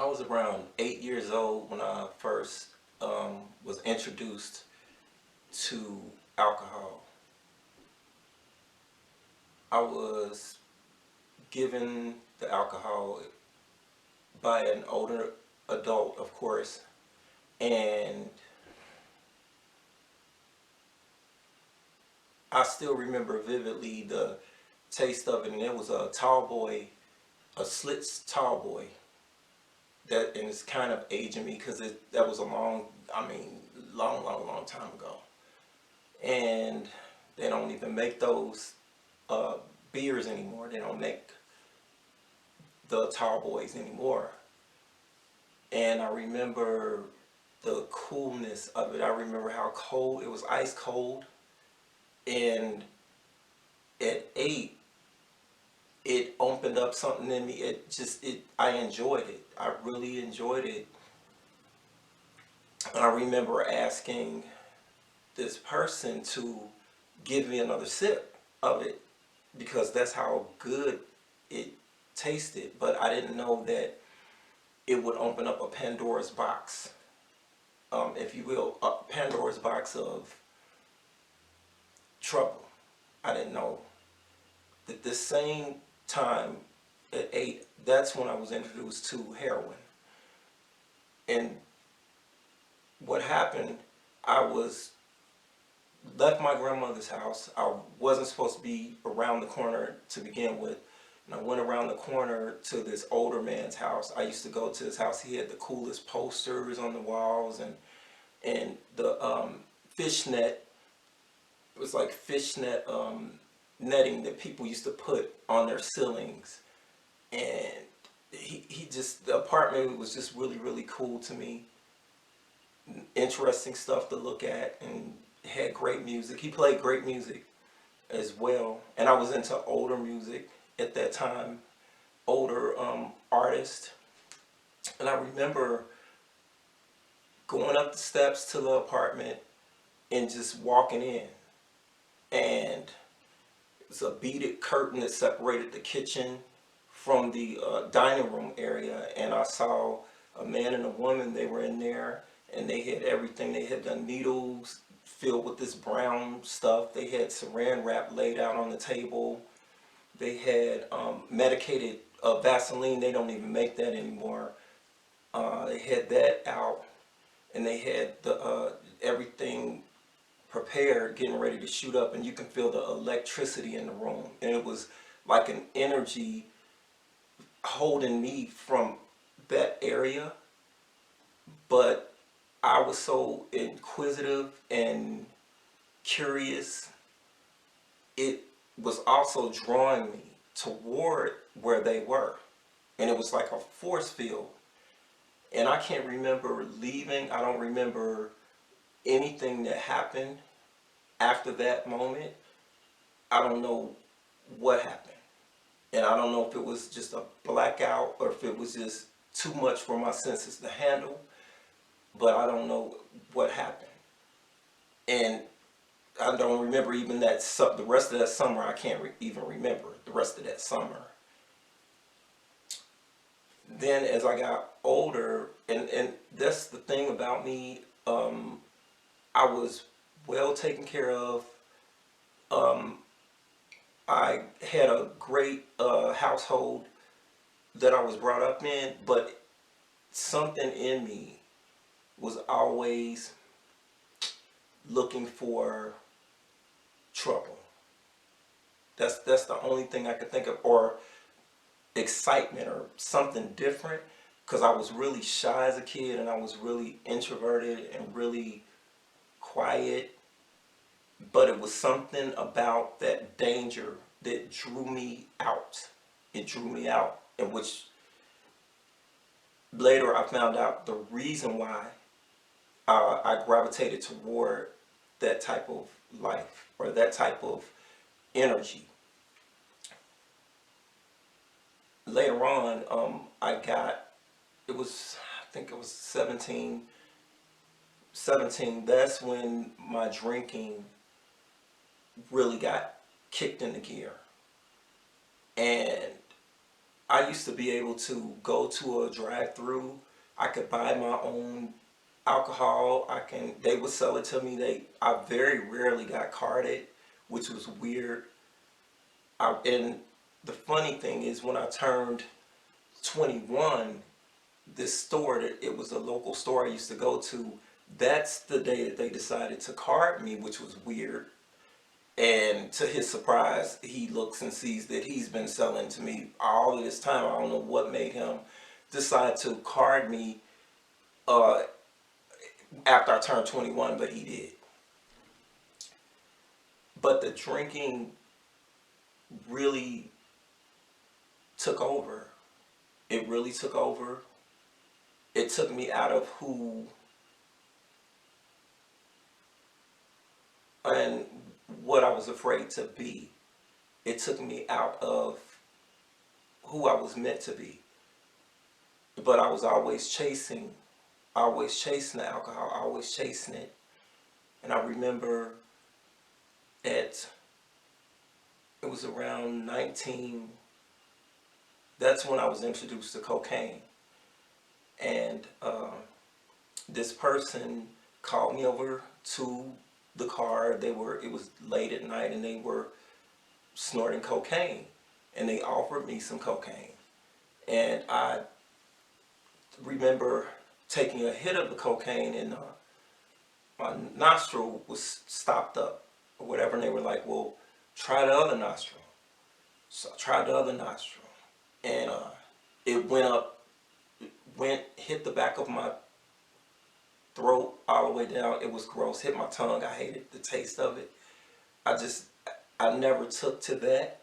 I was around 8 years old when I first was introduced to alcohol. I was given the alcohol by an older adult, of course, and I still remember vividly the taste of it. And it was a tall boy, a Slits tall boy. That and it's kind of aging me because that was a long time ago. And they don't even make those uh, beers anymore. They don't make the tall boys anymore. And I remember the coolness of it. I remember how cold it was, ice cold. And at 8, it opened up something in me. I enjoyed it. I really enjoyed it. And I remember asking this person to give me another sip of it because that's how good it tasted. But I didn't know that it would open up a Pandora's box, if you will, a Pandora's box of trouble. I didn't know that the same time at 8, that's when I was introduced to heroin. And what happened, I was left my grandmother's house. I wasn't supposed to be around the corner to begin with. And I went around the corner to this older man's house. I used to go to his house. He had the coolest posters on the walls and the fishnet. It was like fishnet netting that people used to put on their ceilings. And he just, the apartment was just really cool to me. Interesting stuff to look at, and had great music. He played great music as well. And I was into older music at that time, older artists. And I remember going up the steps to the apartment and just walking in. And it was a beaded curtain that separated the kitchen from the dining room area. And I saw a man and a woman. They were in there and they had everything. They had the needles filled with this brown stuff. They had saran wrap laid out on the table. They had medicated Vaseline. They don't even make that anymore. They had that out, and they had the everything prepared, getting ready to shoot up, and you can feel the electricity in the room. And it was like an energy holding me from that area. But I was so inquisitive and curious. It was also drawing me toward where they were. And it was like a force field. And I can't remember leaving. I don't remember anything that happened after that moment. I don't know what happened. And I don't know if it was just a blackout or if it was just too much for my senses to handle. But I don't know what happened. And I don't remember even the rest of that summer. I can't even remember the rest of that summer. Then as I got older, and that's the thing about me, I was well taken care of. I had a great household that I was brought up in, but something in me was always looking for trouble. That's the only thing I could think of, or excitement or something different, because I was really shy as a kid and I was really introverted and really quiet. But it was something about that danger that drew me out. It drew me out, in which later I found out the reason why I gravitated toward that type of life or that type of energy. Later on, I think it was 17. That's when my drinking really got kicked into gear. And I used to be able to go to a drive-through. I could buy my own alcohol. They would sell it to me. I very rarely got carded, which was weird. And the funny thing is, when I turned 21, this store, that it was a local store I used to go to, that's the day that they decided to card me, which was weird. And to his surprise, he looks and sees that he's been selling to me all of this time. I don't know what made him decide to card me uh, after I turned 21, but he did. But the drinking really took over. It really took over. It took me out of who and what I was afraid to be. It took me out of who I was meant to be. But I was always chasing the alcohol, always chasing it. And I remember at, it was around 19, that's when I was introduced to cocaine. And this person called me over to the car. It was late at night and they were snorting cocaine. And they offered me some cocaine. And I remember taking a hit of the cocaine and my nostril was stopped up or whatever. And they were like, well, try the other nostril. So I tried the other nostril. And it went up, hit the back of my throat all the way down. It was gross. Hit my tongue. I hated the taste of it. I never took to that.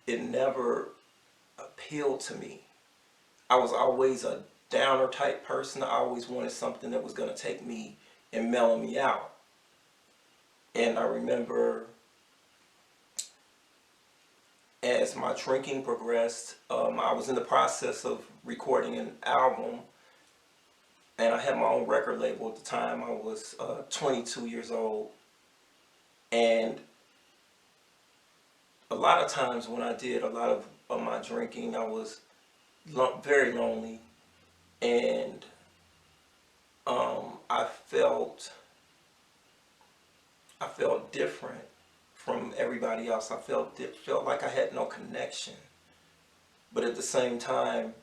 It never appealed to me. I was always a downer type person. I always wanted something that was going to take me and mellow me out. And I remember as my drinking progressed, I was in the process of recording an album. And I had my own record label at the time. I was 22 years old. And a lot of times when I did a lot of my drinking, I was very lonely. And I felt different from everybody else. I felt like I had no connection. But at the same time,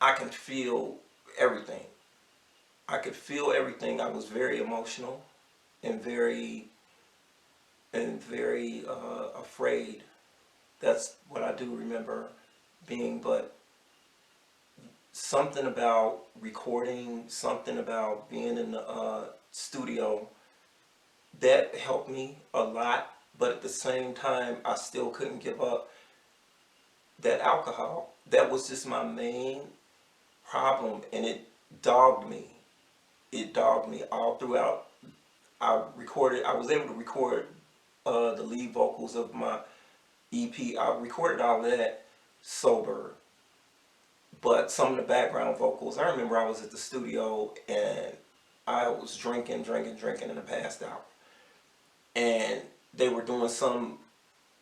I can feel everything. I could feel everything. I was very emotional and very afraid. That's what I do remember being. But something about recording, something about being in the studio, that helped me a lot. But at the same time, I still couldn't give up that alcohol. That was just my main problem, and it dogged me. It dogged me all throughout. I was able to record the lead vocals of my EP. I recorded all that sober, but some of the background vocals, I remember I was at the studio and I was drinking, and I passed out. And they were doing some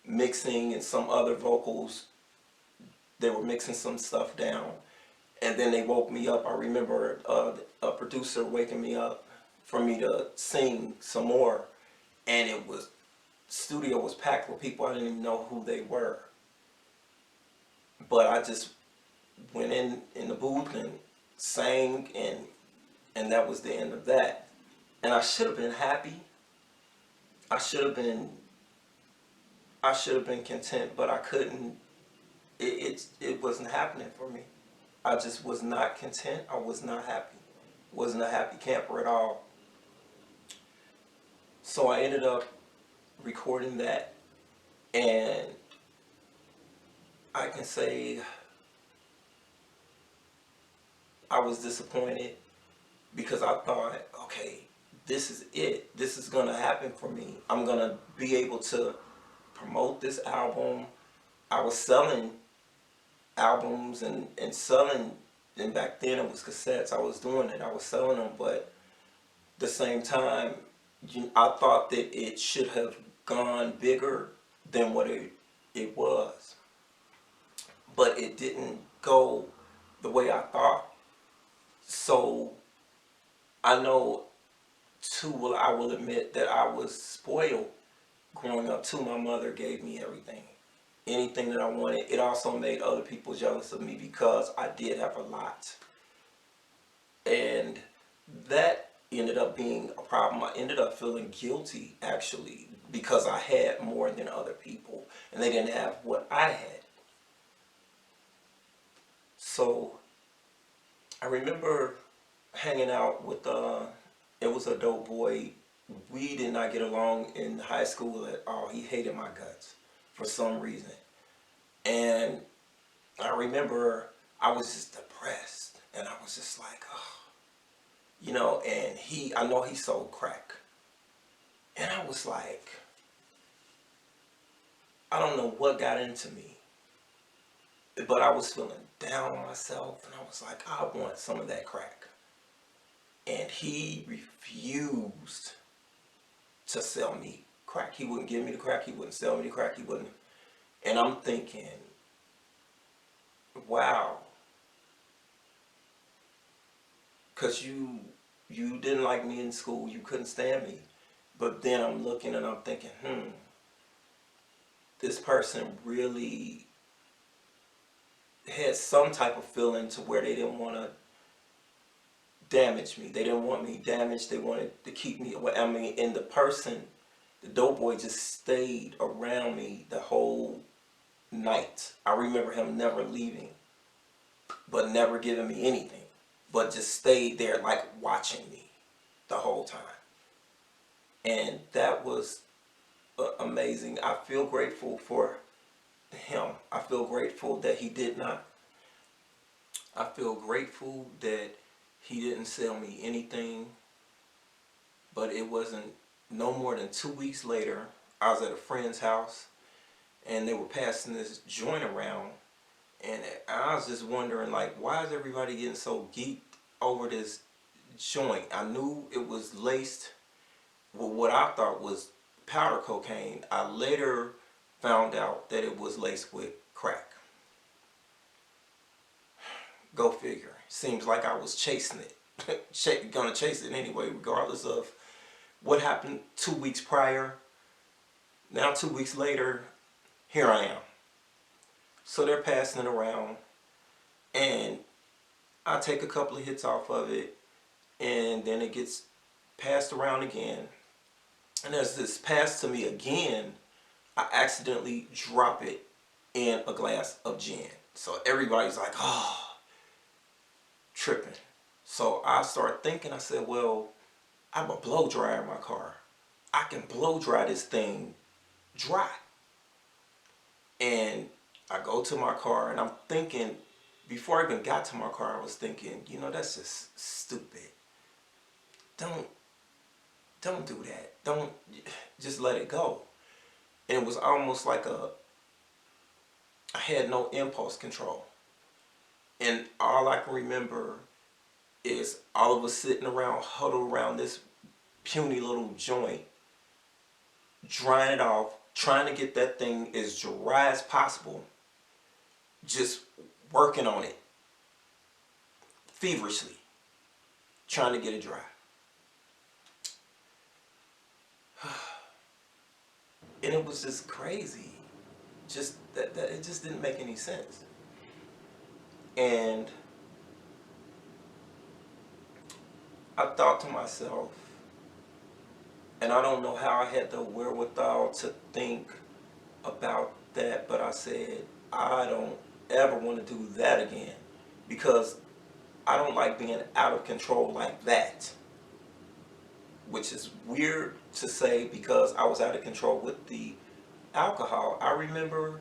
mixing and some other vocals. They were mixing some stuff down. And then they woke me up. I remember a producer waking me up for me to sing some more. And studio was packed with people. I didn't even know who they were. But I just went in the booth and sang, and that was the end of that. And I should have been happy. I should have been content, but I couldn't. It wasn't happening for me. I just was not content. I was not happy. Wasn't a happy camper at all. So I ended up recording that, and I can say I was disappointed because I thought, okay, this is it. This is gonna happen for me. I'm gonna be able to promote this album. I was selling albums and selling, and back then it was cassettes. I was doing it. I was selling them, but at the same time, I thought that it should have gone bigger than what it was. but it didn't go the way I thought. So I know too, well, I will admit that I was spoiled growing up too. My mother gave me everything, anything that I wanted. It also made other people jealous of me because I did have a lot. And that ended up being a problem. I ended up feeling guilty actually because I had more than other people and they didn't have what I had. So I remember hanging out with it was a dope boy. We did not get along in high school at all. He hated my guts for some reason. And I remember I was just depressed and I was just like, oh, and I know he sold crack. And I was like, I don't know what got into me, but I was feeling down on myself and I was like, I want some of that crack. And he refused to sell me crack. He wouldn't give me the crack. He wouldn't sell me the crack. He wouldn't. And I'm thinking, wow, because you didn't like me in school. You couldn't stand me. But then I'm looking and I'm thinking, this person really had some type of feeling to where they didn't want to damage me. They didn't want me damaged. They wanted to keep me away. I mean, and the dope boy just stayed around me the whole night. I remember him never leaving, but never giving me anything, but just stayed there like watching me the whole time. And that was amazing. I feel grateful for him. I feel grateful that he did not. I feel grateful that he didn't sell me anything, but it wasn't no more than 2 weeks later. I was at a friend's house and they were passing this joint around, and I was just wondering, like, why is everybody getting so geeked over this joint? I knew it was laced with what I thought was powder cocaine. I later found out that it was laced with crack. Go figure. Seems like I was chasing it. Gonna chase it anyway, regardless of what happened 2 weeks prior. Now 2 weeks later, here I am. So they're passing it around, and I take a couple of hits off of it, and then it gets passed around again. And as this passed to me again, I accidentally drop it in a glass of gin. So everybody's like, oh, tripping. So I start thinking, I said, well, I have a blow dryer in my car. I can blow dry this thing dry. And I go to my car and I'm thinking, before I even got to my car, I was thinking, that's just stupid. Don't do that. Don't, just let it go. And it was almost like I had no impulse control. And all I can remember is all of us sitting around, huddled around this puny little joint, drying it off, trying to get that thing as dry as possible, just working on it feverishly, trying to get it dry. And it was just crazy. Just that it just didn't make any sense. And I thought to myself, and I don't know how I had the wherewithal to think about that, but I said, I don't ever want to do that again, because I don't like being out of control like that. Which is weird to say because I was out of control with the alcohol. I remember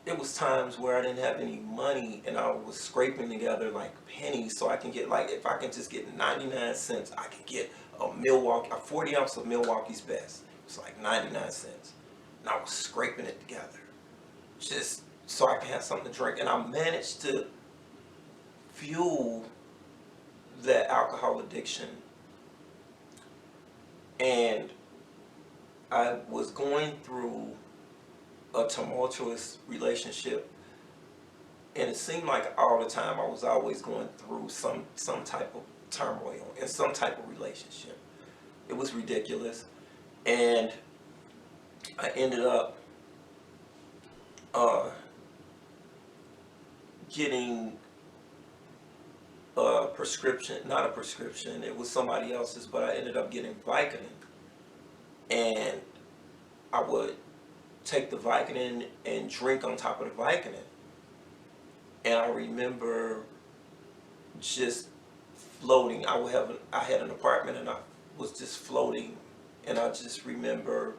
it was times where I didn't have any money and I was scraping together like pennies so I can get, like, if I can just get 99 cents, I can get a 40 ounce of Milwaukee's Best. It's like 99 cents. And I was scraping it together just so I can have something to drink. And I managed to fuel that alcohol addiction. And I was going through a tumultuous relationship And it seemed like all the time I was always going through some type of turmoil in some type of relationship. It was ridiculous. And I ended up uh, getting a prescription, not a prescription, it was somebody else's, but I ended up getting Vicodin. And I would take the Vicodin and drink on top of the Vicodin. And I remember just floating. I had an apartment and I was just floating, and I just remember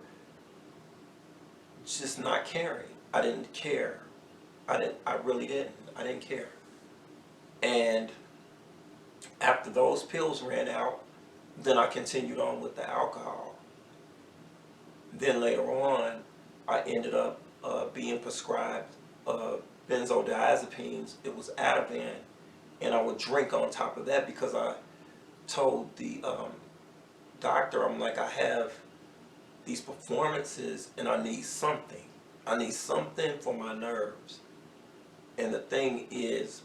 just not caring. I didn't care. I really didn't. I didn't care. And after those pills ran out, then I continued on with the alcohol. Then later on, I ended up being prescribed uh, benzodiazepines. It was Ativan, and I would drink on top of that because I told the doctor, I'm like, I have these performances and I need something. I need something for my nerves. And the thing is,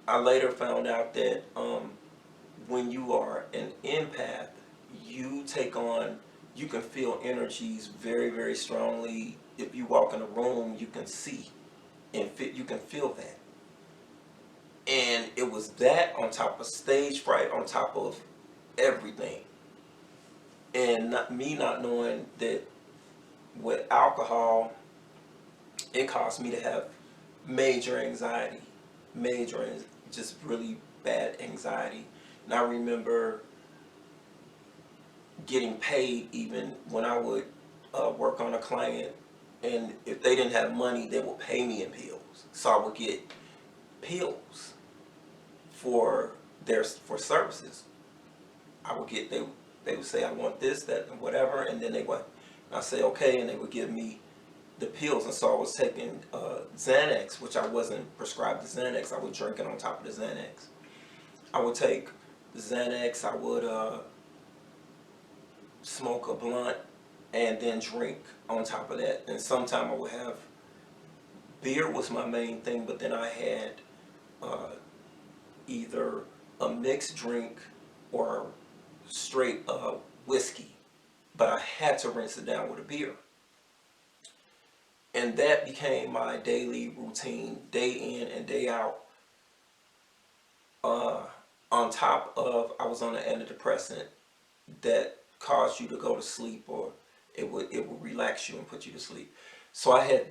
I later found out that when you are an empath, you take on, you can feel energies very, very strongly. If you walk in a room, you can see and you can feel that. And it was that on top of stage fright, on top of everything. And me not knowing that with alcohol, it caused me to have major anxiety, just really bad anxiety. And I remember getting paid even when I would work on a client, and if they didn't have money, they would pay me in pills. So I would get pills for for services. I would get they would say I want this, that, and whatever, and then they would I say okay, and they would give me the pills. And so I was taking Xanax, which I wasn't prescribed the Xanax. I was drinking on top of the Xanax. I would take the Xanax. I would smoke a blunt and then drink on top of that. And sometime I would have beer was my main thing, but then I had either a mixed drink or straight whiskey. But I had to rinse it down with a beer. And that became my daily routine, day in and day out. On top of, I was on an antidepressant that caused you to go to sleep, or it would relax you and put you to sleep. So I had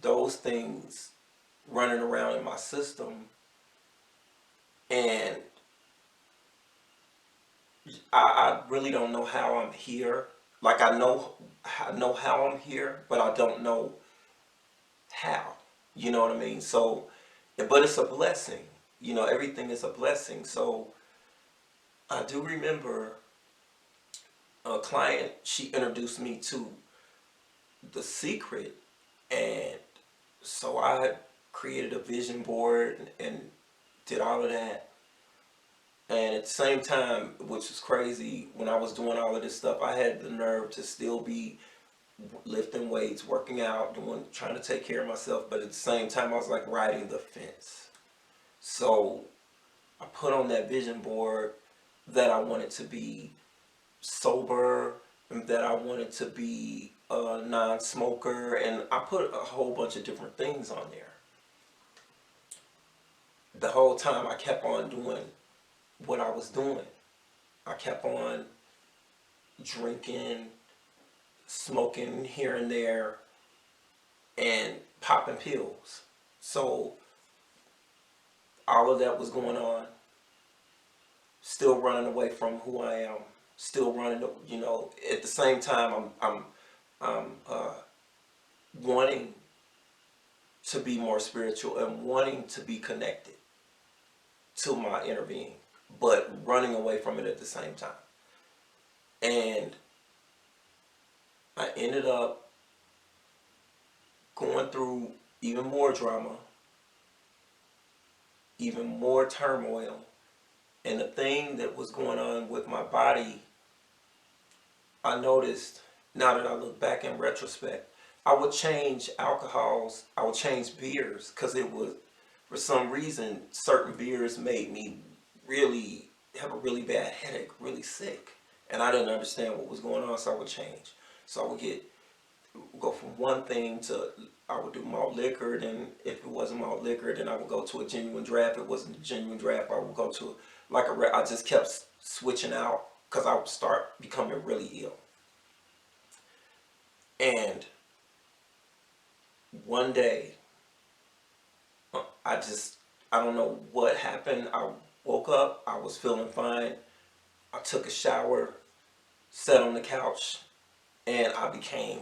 those things running around in my system, and I really don't know how I'm here. Like I know how I'm here, but I don't know how. You know what I mean? So, but it's a blessing. You know, everything is a blessing. So I do remember a client, she introduced me to The Secret, and so I created a vision board and did all of that. And at the same time, which was crazy, when I was doing all of this stuff, I had the nerve to still be lifting weights, working out, trying to take care of myself, but at the same time I was like riding the fence. So I put on that vision board that I wanted to be sober, and that I wanted to be a non-smoker, and I put a whole bunch of different things on there. The whole time I kept on doing what I was doing. I kept on drinking, smoking here and there, and popping pills. So all of that was going on. Still running away from who I am. Still running, you know. At the same time, I'm wanting to be more spiritual and wanting to be connected to my inner being, but running away from it at the same time. And I ended up going through even more drama, even more turmoil. And the thing that was going on with my body, I noticed, now that I look back in retrospect, I would change alcohols, I would change beers, because it was, for some reason, certain beers made me really have a really bad headache, really sick. And I didn't understand what was going on, so I would change. So I would go from one thing to, I would do malt liquor, then if it wasn't malt liquor, then I would go to a genuine draft. If it wasn't a genuine draft, I would go to like I just kept switching out because I would start becoming really ill. And one day, I just, I don't know what happened. I woke up, I was feeling fine. I took a shower, sat on the couch, and I became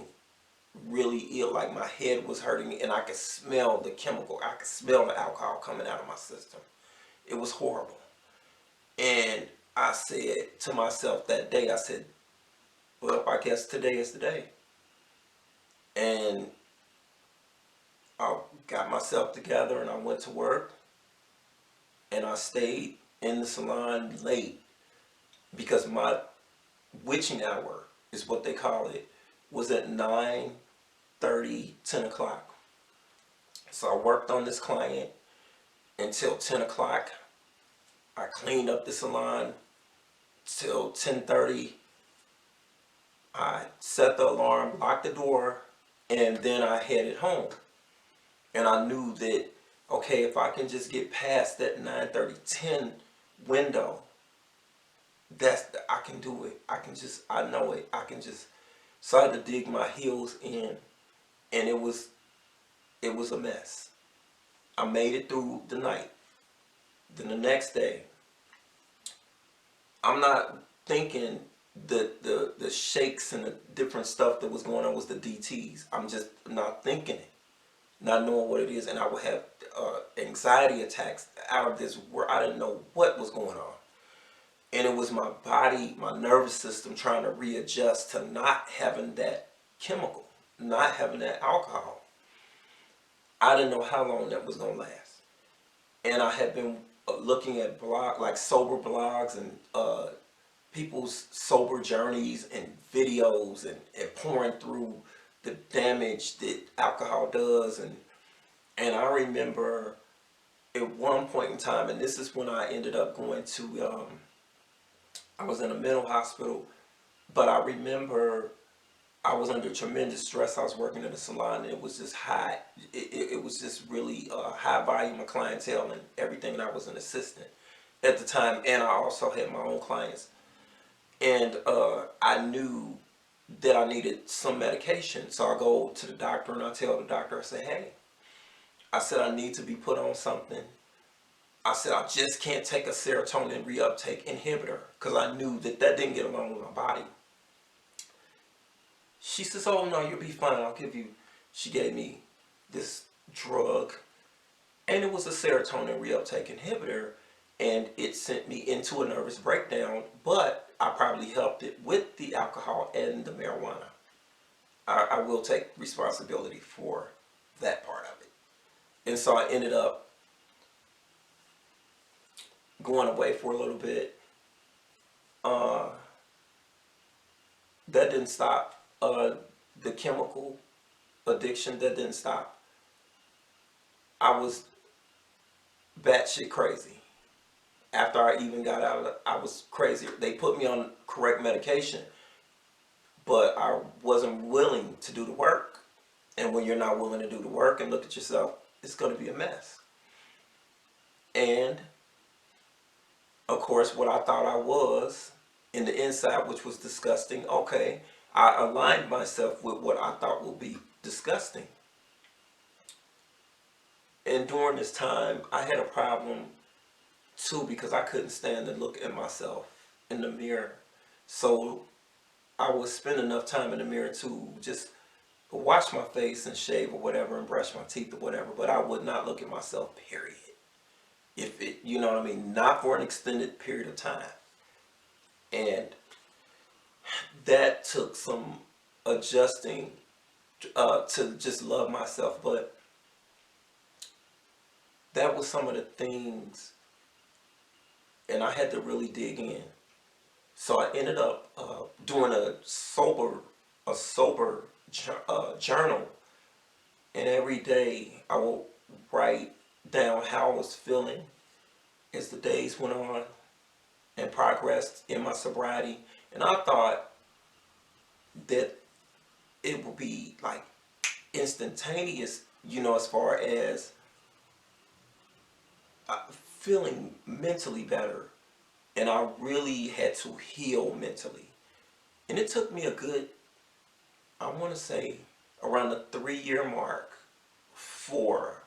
really ill. Like my head was hurting me, and I could smell the chemical. I could smell the alcohol coming out of my system. It was horrible. And I said to myself that day, I said, well, I guess today is the day. And I got myself together and I went to work, and I stayed in the salon late because my witching hour is what they call it, was at 9:30, 10 o'clock. So I worked on this client until 10 o'clock. I cleaned up the salon till 10:30. I set the alarm, locked the door, and then I headed home. And I knew that, okay, if I can just get past that 9:30, 10 window, I can do it. I know it. I can just, so I had to dig my heels in, and it was a mess. I made it through the night. Then the next day, I'm not thinking the shakes and the different stuff that was going on was the DTs. I'm just not thinking it, not knowing what it is, and I would have anxiety attacks out of this where I didn't know what was going on. And it was my body, my nervous system trying to readjust to not having that chemical, not having that alcohol. I didn't know how long that was going to last. And I had been looking at like sober blogs and people's sober journeys and videos, and pouring through the damage that alcohol does. And I remember at one point in time, and this is when I ended up going to, I was in a mental hospital, but I remember I was under tremendous stress. I was working in a salon, and it was just high. It was just really high volume of clientele and everything. And I was an assistant at the time, and I also had my own clients. And I knew that I needed some medication. So I go to the doctor and I tell the doctor, I say, hey, I said I need to be put on something. I said I just can't take a serotonin reuptake inhibitor because I knew that didn't get along with my body. She says, oh no, you'll be fine. I'll give you, she gave me this drug, and it was a serotonin reuptake inhibitor, and it sent me into a nervous breakdown, but I probably helped it with the alcohol and the marijuana. I will take responsibility for that part of it. And so I ended up going away for a little bit. That didn't stop. The chemical addiction, that didn't stop. I was batshit crazy. After I even got out of it, I was crazy. They put me on correct medication, but I wasn't willing to do the work. And when you're not willing to do the work and look at yourself, it's going to be a mess. And of course, what I thought I was in the inside, which was disgusting, okay, I aligned myself with what I thought would be disgusting. And during this time, I had a problem too, because I couldn't stand to look at myself in the mirror. So I would spend enough time in the mirror to just wash my face and shave or whatever and brush my teeth or whatever, but I would not look at myself, period. If it, you know what I mean, not for an extended period of time. And that took some adjusting to just love myself, but that was some of the things, and I had to really dig in. So I ended up doing a sober a sober journal, and every day I will write down how I was feeling as the days went on and progressed in my sobriety. And I thought that it would be like instantaneous, as far as feeling mentally better. And I really had to heal mentally. And it took me a good, I want to say, around the 3 year mark for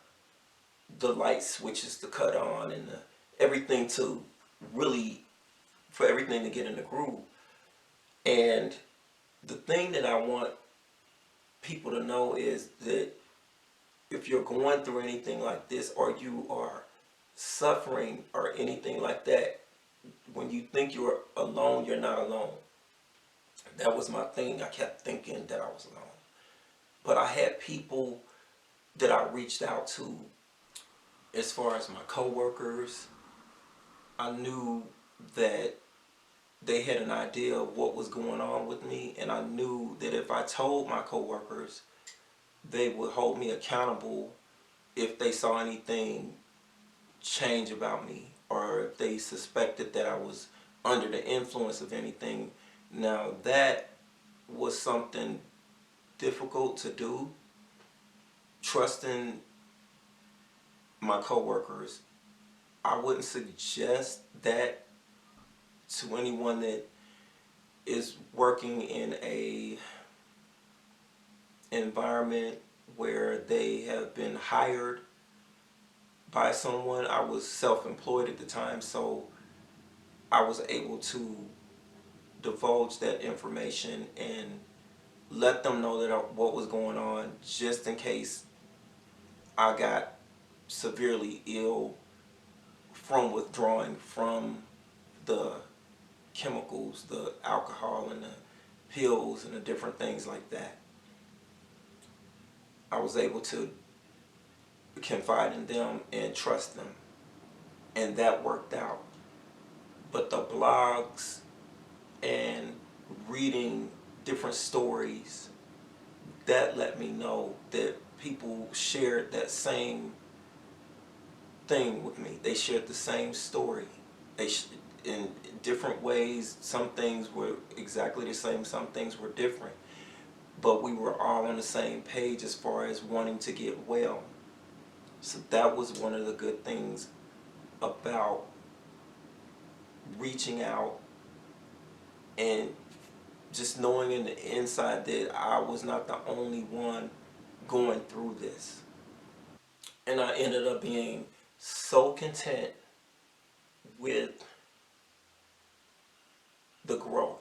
the light switches to cut on and everything to really, for everything to get in the groove. And the thing that I want people to know is that if you're going through anything like this, or you are suffering or anything like that, when you think you're alone, you're not alone. That was my thing. I kept thinking that I was alone. But I had people that I reached out to, as far as my coworkers. I knew that they had an idea of what was going on with me, and I knew that if I told my coworkers, they would hold me accountable if they saw anything change about me, or if they suspected that I was under the influence of anything. Now that was something difficult to do, trusting my coworkers. I wouldn't suggest that to anyone that is working in a environment where they have been hired by someone. I was self-employed at the time, so I was able to divulge that information and let them know that what was going on, just in case I got severely ill from withdrawing from the chemicals, the alcohol and the pills and the different things like that. I was able to confide in them and trust them, and that worked out. But the blogs and reading different stories, that let me know that people shared that same thing with me. They shared the same story. In different ways. Some things were exactly the same, some things were different. But we were all on the same page as far as wanting to get well. So that was one of the good things about reaching out, and just knowing in the inside that I was not the only one going through this. And I ended up being so content with the growth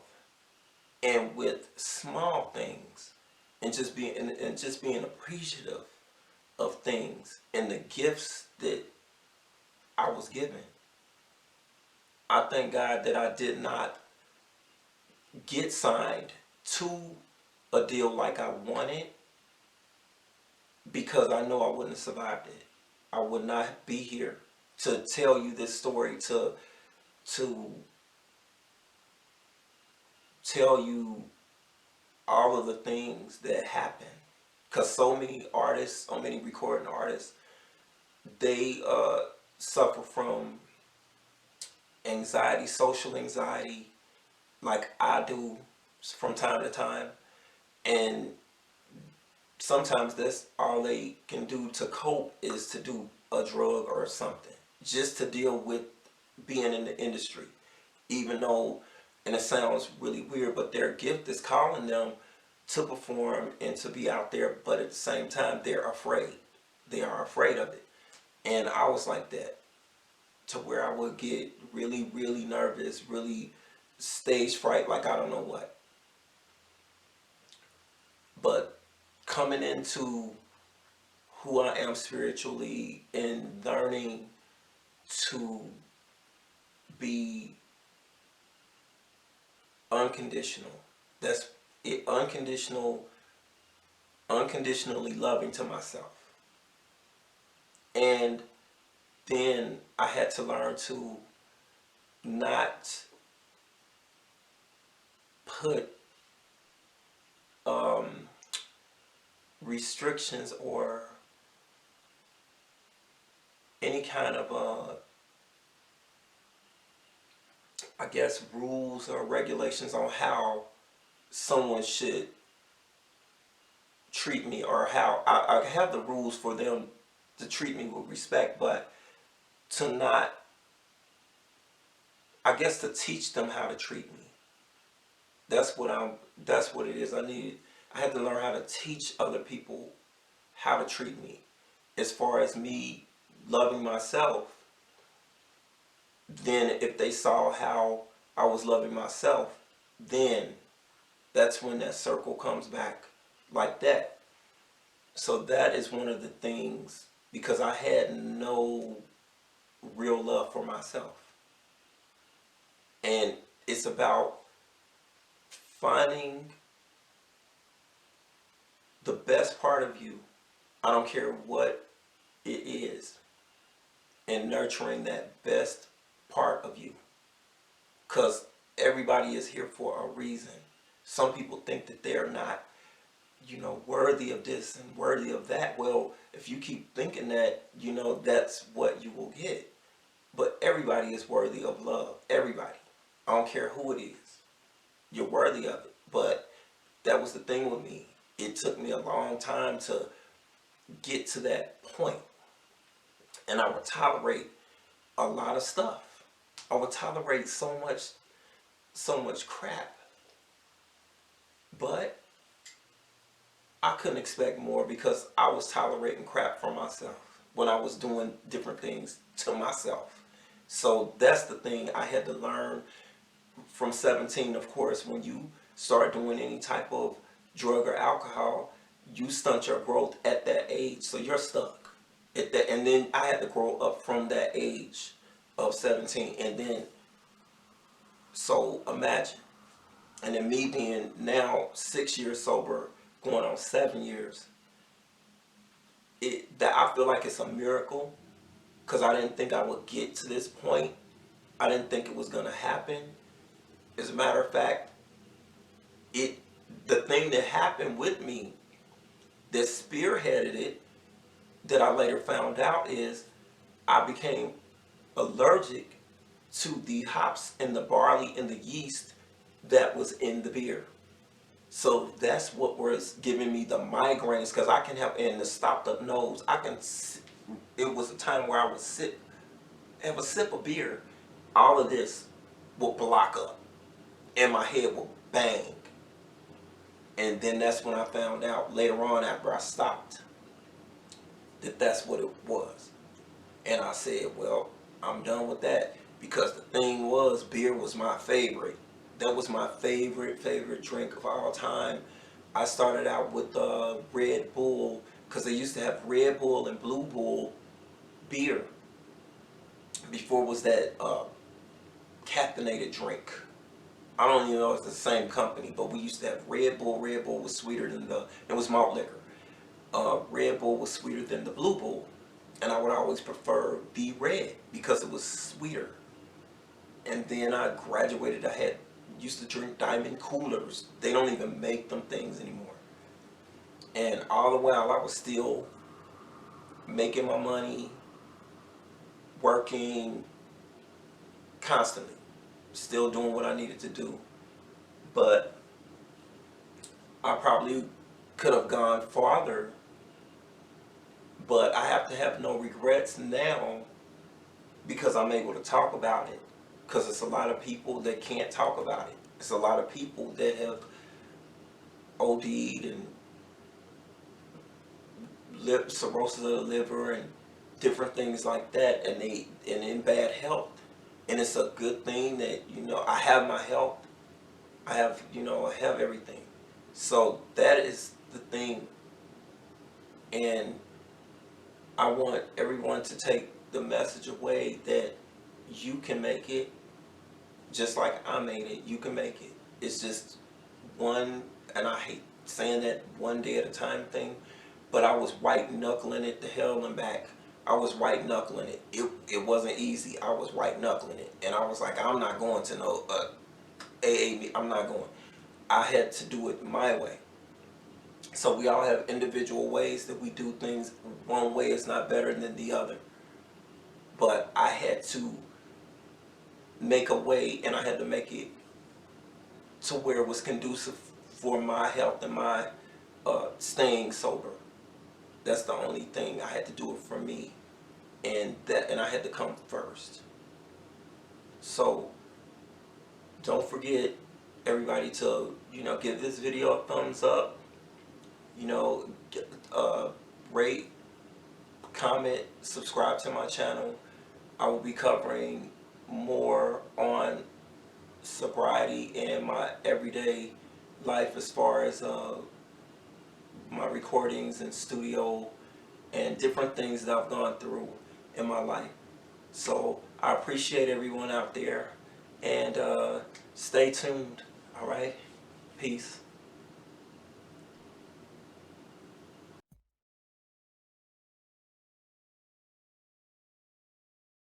and with small things, and just being appreciative of things and the gifts that I was given. I thank God that I did not get signed to a deal like I wanted, because I know I wouldn't have survived it. I would not be here to tell you this story, to tell you all of the things that happen. Because so many artists, so many recording artists, they suffer from anxiety, social anxiety, like I do from time to time. And sometimes that's all they can do to cope, is to do a drug or something, just to deal with being in the industry. Even though, and it sounds really weird, but their gift is calling them to perform and to be out there, but at the same time, they're afraid. They are afraid of it. And I was like that, to where I would get really, really nervous, really stage fright, like I don't know what. But coming into who I am spiritually and learning to be unconditional, that's it, unconditionally loving to myself. And then I had to learn to not put restrictions or any kind of I guess rules or regulations on how someone should treat me, or how I have the rules for them to treat me with respect, but to not, I guess, to teach them how to treat me. That's what that's what it is. I had to learn how to teach other people how to treat me. As far as me loving myself, then if they saw how I was loving myself, then that's when that circle comes back like that. So that is one of the things, because I had no real love for myself. And it's about finding the best part of you. I don't care what it is, and nurturing that best part of you. Because everybody is here for a reason. Some people think that they're not, worthy of this and worthy of that. Well, if you keep thinking that, that's what you will get. But everybody is worthy of love. Everybody. I don't care who it is. You're worthy of it. But that was the thing with me. It took me a long time to get to that point. And I would tolerate a lot of stuff. I would tolerate so much crap. But I couldn't expect more because I was tolerating crap for myself when I was doing different things to myself. So that's the thing I had to learn from 17. Of course, when you start doing any type of drug or alcohol, you stunt your growth at that age. So you're stuck at that. And then I had to grow up from that age of 17. And then, so imagine. And then me being now 6 years sober, going on 7 years, that I feel like it's a miracle, because I didn't think I would get to this point. I didn't think it was gonna happen. As a matter of fact, the thing that happened with me that spearheaded it, that I later found out, is I became allergic to the hops and the barley and the yeast that was in the beer. So that's what was giving me the migraines, because I can have, and the stopped up nose. It was a time where I would have a sip of beer, all of this will block up, and my head will bang. And then that's when I found out later on, after I stopped, that that's what it was. And I said, well, I'm done with that, because the thing was, beer was my favorite. That was my favorite drink of all time. I started out with Red Bull, because they used to have Red Bull and Blue Bull beer. Before, was that caffeinated drink. I don't even know if it's the same company, but we used to have Red Bull. Red Bull was sweeter than it was malt liquor. Red Bull was sweeter than the Blue Bull. And I would always prefer the red because it was sweeter. And then I graduated. I used to drink Diamond Coolers. They don't even make them things anymore. And all the while I was still making my money, working constantly, still doing what I needed to do. But I probably could have gone farther, but I have to have no regrets now, because I'm able to talk about it. Because it's a lot of people that can't talk about it. It's a lot of people that have OD'd and cirrhosis of the liver and different things like that, and in bad health. And it's a good thing that, I have my health. I have, I have everything. So that is the thing. And I want everyone to take the message away that you can make it just like I made it. You can make it. It's just one, and I hate saying that, one day at a time thing, but I was white knuckling it to hell and back. I was white knuckling it. It wasn't easy. I was white knuckling it. And I was like, I'm not going to no AA. I'm not going. I had to do it my way. So we all have individual ways that we do things. One way is not better than the other. But I had to make a way, and I had to make it to where it was conducive for my health and my staying sober. That's the only thing. I had to do it for me, and I had to come first. So don't forget, everybody, to give this video a thumbs up. You know, rate, comment, subscribe to my channel. I will be covering more on sobriety and my everyday life, as far as my recordings and studio and different things that I've gone through in my life. So I appreciate everyone out there, and stay tuned. All right, peace.